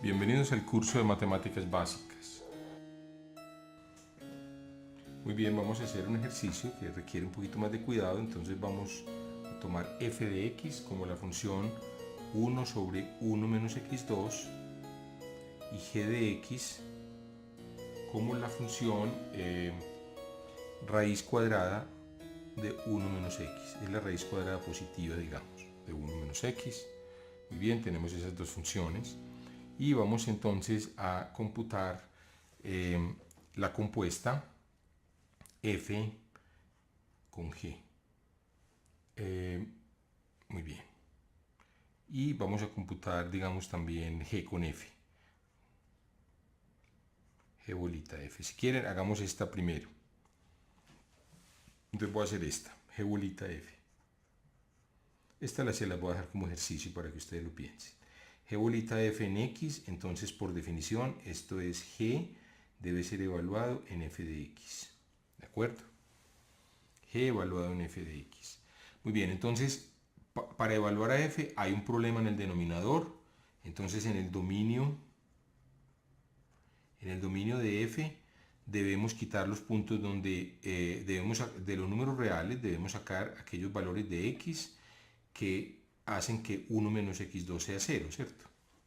Bienvenidos al curso de matemáticas básicas. Muy bien, vamos a hacer un ejercicio que requiere un poquito más de cuidado, entonces vamos a tomar f de x como la función 1 sobre 1 menos x2 y g de x como la función raíz cuadrada de 1 menos x. Es la raíz cuadrada positiva, digamos, de 1 menos x. Muy bien, tenemos esas dos funciones. Y vamos entonces a computar la compuesta f con g. Muy bien. Y vamos a computar, digamos, también g con f. G bolita f. Si quieren, hagamos esta primero. Entonces voy a hacer esta, g bolita f. Esta se la voy a dejar como ejercicio para que ustedes lo piensen. G bolita f en x, entonces por definición esto es g debe ser evaluado en f de x. ¿De acuerdo? G evaluado en f de x. Muy bien, entonces para evaluar a f hay un problema en el denominador. Entonces en el dominio de f debemos quitar los puntos donde de los números reales debemos sacar aquellos valores de x que hacen que 1 menos x2 sea 0, ¿cierto?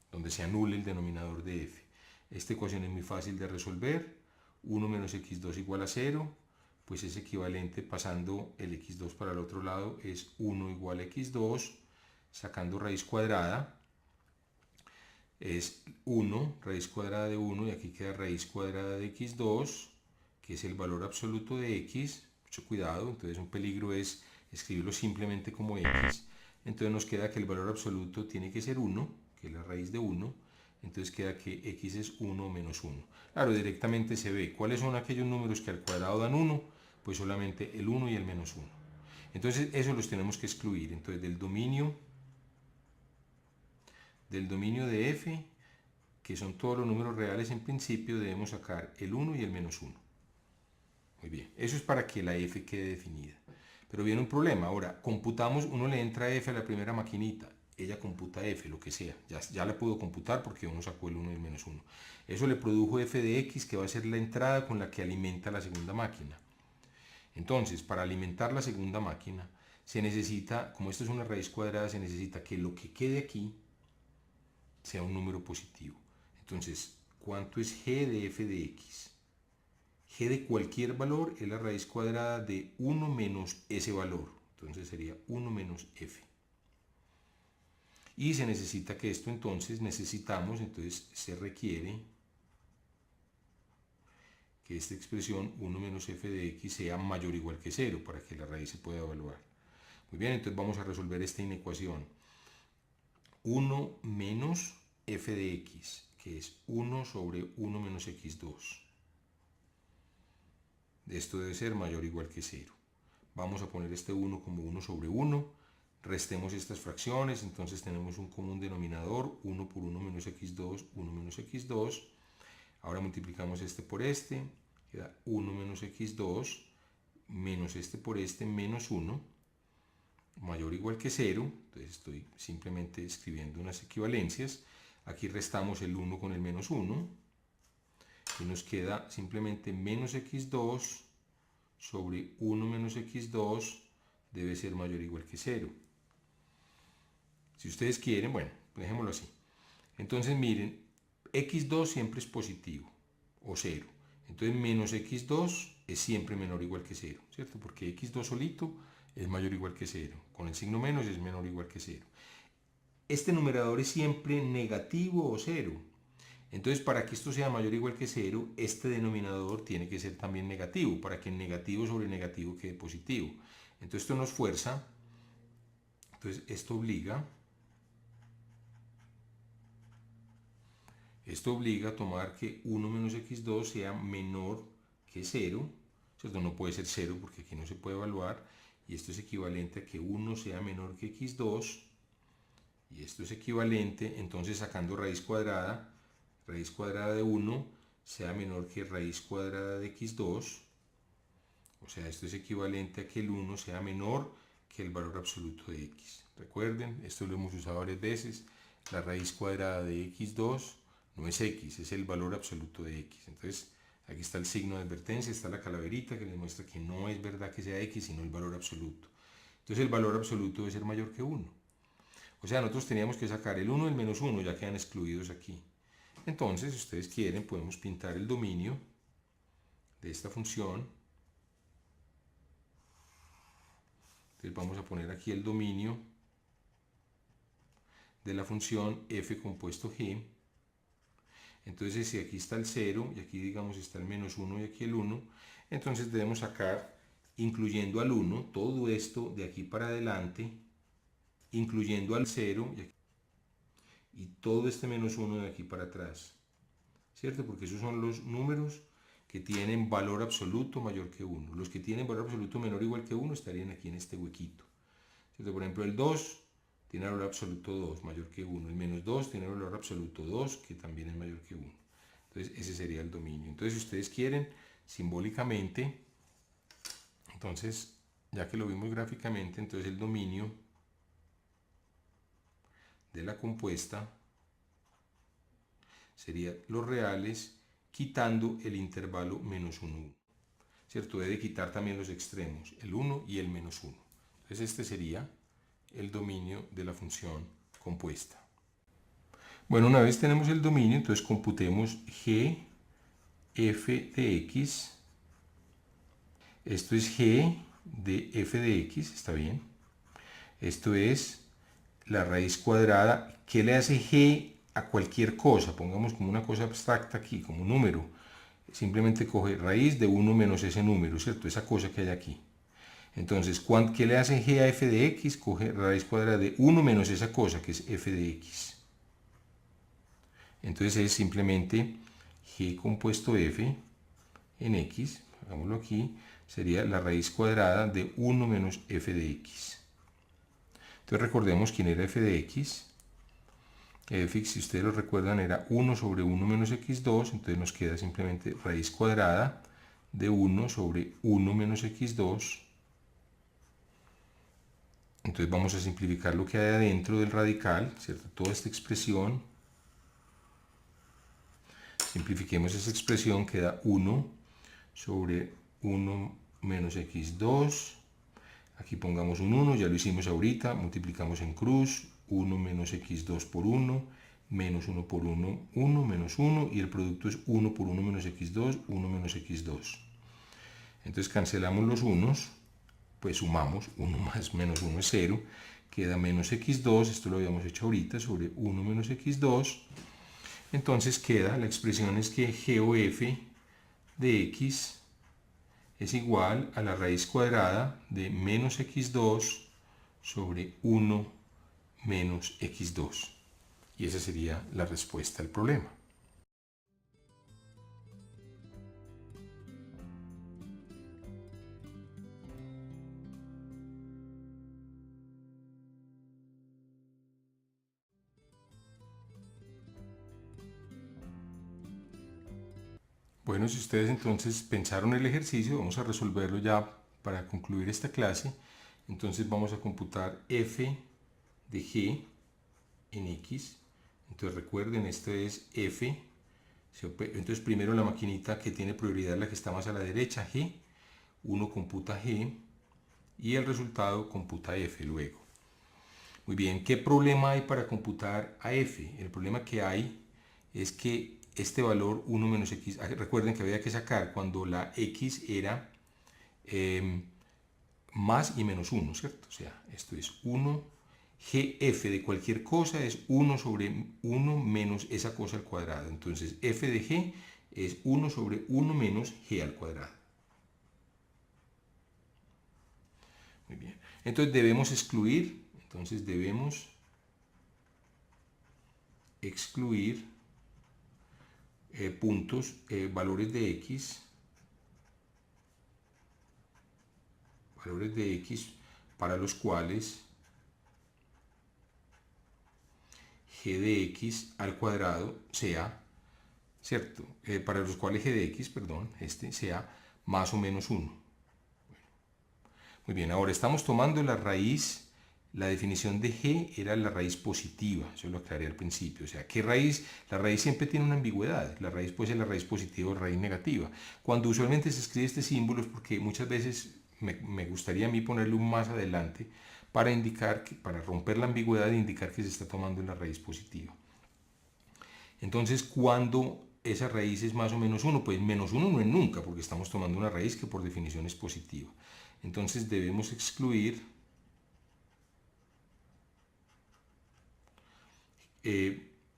Donde se anule el denominador de f. Esta ecuación es muy fácil de resolver. 1 menos x2 igual a 0, pues es equivalente pasando el x2 para el otro lado, es 1 igual a x2, sacando raíz cuadrada, es 1, raíz cuadrada de 1, y aquí queda raíz cuadrada de x2, que es el valor absoluto de x. Mucho cuidado, entonces un peligro es escribirlo simplemente como x. Entonces nos queda que el valor absoluto tiene que ser 1, que es la raíz de 1. Entonces queda que x es 1 menos 1. Claro, directamente se ve cuáles son aquellos números que al cuadrado dan 1, pues solamente el 1 y el menos 1. Entonces eso los tenemos que excluir. Entonces del dominio de f, que son todos los números reales en principio, debemos sacar el 1 y el menos 1. Muy bien, eso es para que la f quede definida. Pero viene un problema. Ahora, computamos, uno le entra f a la primera maquinita, ella computa f, lo que sea. Ya la puedo computar porque uno sacó el 1 y el menos 1. Eso le produjo f de x, que va a ser la entrada con la que alimenta la segunda máquina. Entonces, para alimentar la segunda máquina, se necesita, como esto es una raíz cuadrada, se necesita que lo que quede aquí sea un número positivo. Entonces, ¿cuánto es g de f de x? G de cualquier valor es la raíz cuadrada de 1 menos ese valor. Entonces sería 1 menos f. Y se necesita que esto entonces, se requiere que esta expresión 1 menos f de x sea mayor o igual que 0 para que la raíz se pueda evaluar. Muy bien, entonces vamos a resolver esta inecuación. 1 menos f de x, que es 1 sobre 1 menos x2. Esto debe ser mayor o igual que 0. Vamos a poner este 1 como 1 sobre 1. Restemos estas fracciones, entonces tenemos un común denominador, 1 por 1 menos x2, 1 menos x2. Ahora multiplicamos este por este, queda 1 menos x2, menos este por este, menos 1, mayor o igual que 0. Entonces estoy simplemente escribiendo unas equivalencias. Aquí restamos el 1 con el menos 1. Y nos queda simplemente menos x2 sobre 1 menos x2 debe ser mayor o igual que 0. Si ustedes quieren, bueno, dejémoslo así. Entonces miren, x2 siempre es positivo o 0. Entonces menos x2 es siempre menor o igual que 0, ¿cierto? Porque x2 solito es mayor o igual que 0. Con el signo menos es menor o igual que 0. Este numerador es siempre negativo o 0. Entonces, para que esto sea mayor o igual que 0, este denominador tiene que ser también negativo, para que negativo sobre negativo quede positivo. Entonces, esto nos fuerza, entonces esto obliga a tomar que 1 menos x2 sea menor que 0, ¿cierto? No puede ser 0 porque aquí no se puede evaluar, y esto es equivalente a que 1 sea menor que x2, y esto es equivalente, entonces sacando raíz cuadrada de 1 sea menor que raíz cuadrada de x2, o sea, esto es equivalente a que el 1 sea menor que el valor absoluto de x. Recuerden, esto lo hemos usado varias veces, la raíz cuadrada de x2 no es x, es el valor absoluto de x. Entonces, aquí está el signo de advertencia, está la calaverita que les muestra que no es verdad que sea x, sino el valor absoluto. Entonces, el valor absoluto debe ser mayor que 1. O sea, nosotros teníamos que sacar el 1 y el menos 1, ya quedan excluidos aquí. Entonces, si ustedes quieren, podemos pintar el dominio de esta función. Entonces, vamos a poner aquí el dominio de la función f compuesto g. Entonces, si aquí está el 0, y aquí digamos está el menos 1 y aquí el 1, entonces debemos sacar, incluyendo al 1, todo esto de aquí para adelante, incluyendo al 0, y todo este menos 1 de aquí para atrás, ¿cierto? Porque esos son los números que tienen valor absoluto mayor que 1. Los que tienen valor absoluto menor o igual que 1 estarían aquí en este huequito, ¿cierto? Por ejemplo, el 2 tiene valor absoluto 2, mayor que 1. El menos 2 tiene valor absoluto 2, que también es mayor que 1. Entonces, ese sería el dominio. Entonces, si ustedes quieren, simbólicamente, entonces, ya que lo vimos gráficamente, entonces el dominio de la compuesta sería los reales quitando el intervalo menos 1, 1. ¿Cierto? Debe quitar también los extremos, el 1 y el menos 1. Entonces, este sería el dominio de la función compuesta. Bueno, una vez tenemos el dominio, entonces computemos g f de x. Esto es g de f de x, está bien. Esto es la raíz cuadrada. ¿Qué le hace g a cualquier cosa? Pongamos como una cosa abstracta aquí, como un número. Simplemente coge raíz de 1 menos ese número, ¿cierto? Esa cosa que hay aquí. Entonces, ¿qué le hace g a f de x? Coge raíz cuadrada de 1 menos esa cosa que es f de x. Entonces es simplemente g compuesto f en x, hagámoslo aquí, sería la raíz cuadrada de 1 menos f de x. Entonces recordemos quién era f de x. F, si ustedes lo recuerdan, era 1 sobre 1 menos x2, entonces nos queda simplemente raíz cuadrada de 1 sobre 1 menos x2. Entonces vamos a simplificar lo que hay adentro del radical, ¿cierto? Toda esta expresión. Simplifiquemos esa expresión, queda 1 sobre 1 menos x2. Aquí pongamos un 1, ya lo hicimos ahorita, multiplicamos en cruz, 1 menos x2 por 1, menos 1 por 1, 1 menos 1, y el producto es 1 por 1 menos x2, 1 menos x2. Entonces cancelamos los unos, pues sumamos, 1 más menos 1 es 0, queda menos x2, esto lo habíamos hecho ahorita, sobre 1 menos x2. Entonces queda, la expresión es que g o f de x es igual a la raíz cuadrada de menos x2 sobre 1 menos x2. Y esa sería la respuesta al problema. Bueno, si ustedes entonces pensaron el ejercicio, vamos a resolverlo ya para concluir esta clase. Entonces vamos a computar f de g en x. Entonces recuerden, esto es f. Entonces primero la maquinita que tiene prioridad, la que está más a la derecha, g. Uno computa g y el resultado computa f luego. Muy bien, ¿qué problema hay para computar a f? El problema que hay es que este valor 1 menos x, recuerden que había que sacar cuando la x era más y menos 1, ¿cierto? O sea, esto es 1, gf de cualquier cosa es 1 sobre 1 menos esa cosa al cuadrado. Entonces, f de g es 1 sobre 1 menos g al cuadrado. Muy bien. Entonces, debemos excluir, puntos, valores de x, para los cuales g de x al cuadrado sea, ¿cierto? Para los cuales g de x, perdón, sea más o menos 1. Muy bien, ahora estamos tomando la raíz la definición de g era la raíz positiva, eso lo aclaré al principio. O sea, ¿qué raíz? La raíz siempre tiene una ambigüedad, la raíz puede ser la raíz positiva o la raíz negativa. Cuando usualmente se escribe este símbolo es porque muchas veces me gustaría a mí ponerlo más adelante para indicar, para romper la ambigüedad e indicar que se está tomando en la raíz positiva. Entonces, cuando esa raíz es más o menos 1, pues menos 1 no es nunca, porque estamos tomando una raíz que por definición es positiva. Entonces debemos excluir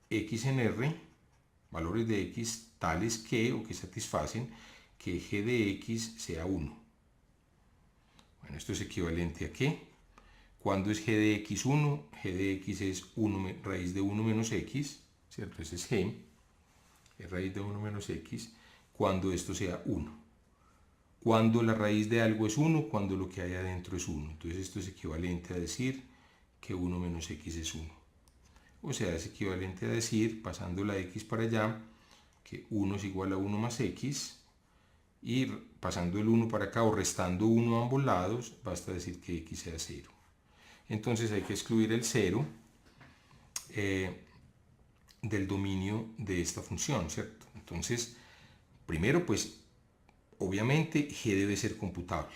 x en R, valores de x tales que o que satisfacen que g de x sea 1. Bueno, esto es equivalente a ¿qué? Cuando es g de x 1, g de x es 1, raíz de 1 menos x, ¿cierto? Ese es g, es raíz de 1 menos x, cuando esto sea 1. Cuando la raíz de algo es 1, cuando lo que hay adentro es 1. Entonces esto es equivalente a decir que 1 menos x es 1. O sea, es equivalente a decir, pasando la x para allá, que 1 es igual a 1 más x, y pasando el 1 para acá o restando 1 a ambos lados, basta decir que x sea 0. Entonces hay que excluir el 0 del dominio de esta función, ¿cierto? Entonces, primero, pues, obviamente g debe ser computable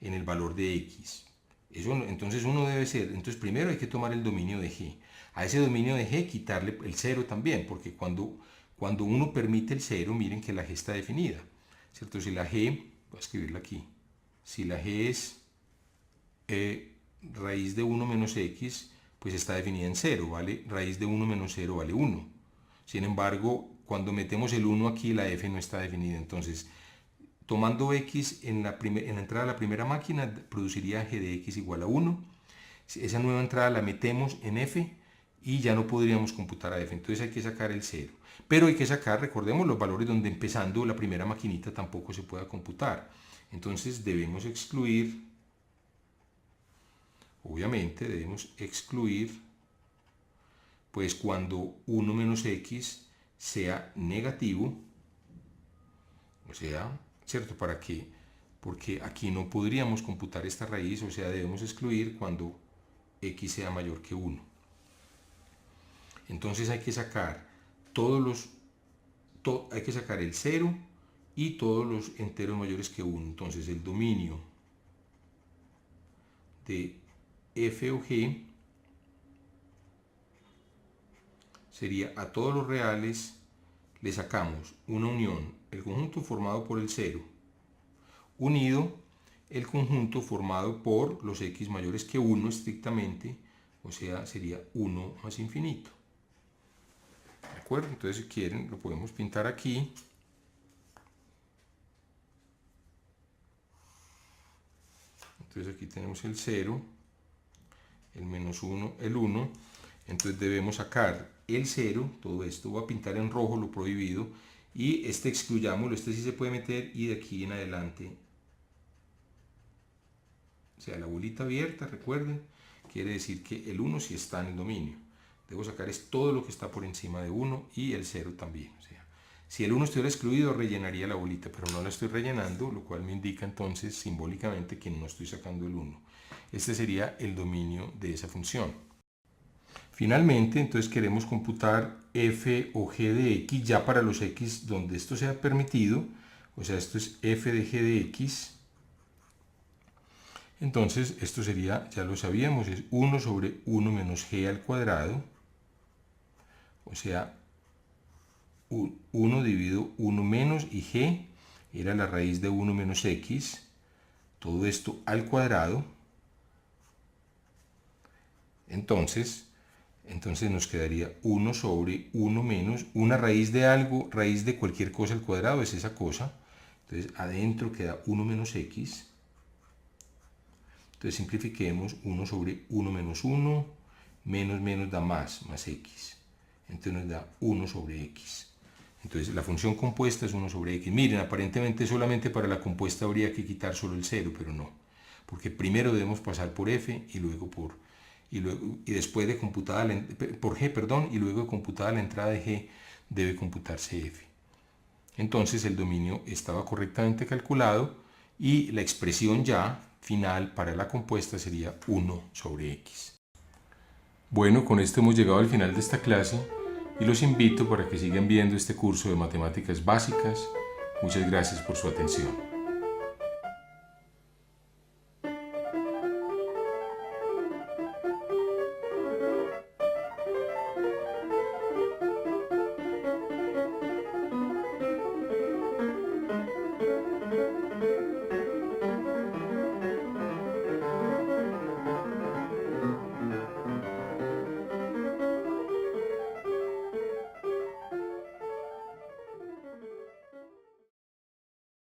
en el valor de x. Eso, entonces uno debe ser, entonces primero hay que tomar el dominio de g. A ese dominio de g quitarle el 0 también, porque cuando uno permite el 0, miren que la g está definida, ¿cierto? Si la g, voy a escribirla aquí, si la g es raíz de 1 menos x, pues está definida en 0, ¿vale? Raíz de 1 menos 0 vale 1. Sin embargo, cuando metemos el 1 aquí, la f no está definida. Entonces, tomando x en la entrada de la primera máquina, produciría g de x igual a 1. Esa nueva entrada la metemos en f y ya no podríamos computar a f. Entonces hay que sacar el 0. Pero hay que sacar, recordemos, los valores donde empezando la primera maquinita tampoco se pueda computar. Entonces debemos excluir, obviamente debemos excluir, pues cuando 1 menos x sea negativo, o sea, ¿cierto? ¿Para qué? Porque aquí no podríamos computar esta raíz, o sea, debemos excluir cuando x sea mayor que 1. Entonces hay que sacar hay que sacar el 0 y todos los enteros mayores que 1. Entonces el dominio de f o g sería a todos los reales le sacamos una unión, el conjunto formado por el 0, unido el conjunto formado por los x mayores que 1 estrictamente, o sea, sería 1 más infinito. ¿De acuerdo? Entonces, si quieren, lo podemos pintar aquí. Entonces, aquí tenemos el 0, el menos 1, el 1. Entonces, debemos sacar el 0, todo esto, voy a pintar en rojo lo prohibido, y este excluyámoslo, este sí se puede meter, y de aquí en adelante, o sea, la bolita abierta, recuerden, quiere decir que el 1 sí está en el dominio. Debo sacar es todo lo que está por encima de 1 y el 0 también. O sea, si el 1 estuviera excluido, rellenaría la bolita, pero no la estoy rellenando, lo cual me indica entonces simbólicamente que no estoy sacando el 1. Este sería el dominio de esa función. Finalmente, entonces queremos computar f o g de x ya para los x donde esto sea permitido, o sea, esto es f de g de x. Entonces, esto sería, ya lo sabíamos, es 1 sobre 1 menos g al cuadrado, o sea, 1 dividido 1 menos, y g era la raíz de 1 menos x, todo esto al cuadrado. Entonces nos quedaría 1 sobre 1 menos, una raíz de algo, raíz de cualquier cosa al cuadrado es esa cosa. Entonces, adentro queda 1 menos x. Entonces simplifiquemos 1 sobre 1 menos 1, menos menos da más x. Entonces nos da 1 sobre x. Entonces la función compuesta es 1 sobre x. Miren, aparentemente solamente para la compuesta habría que quitar solo el 0, pero no. Porque primero debemos pasar por f y luego y después de computada por g, perdón, y luego de computada la entrada de g debe computarse f. Entonces el dominio estaba correctamente calculado y la expresión ya final para la compuesta sería 1 sobre x. Bueno, con esto hemos llegado al final de esta clase y los invito para que sigan viendo este curso de matemáticas básicas. Muchas gracias por su atención.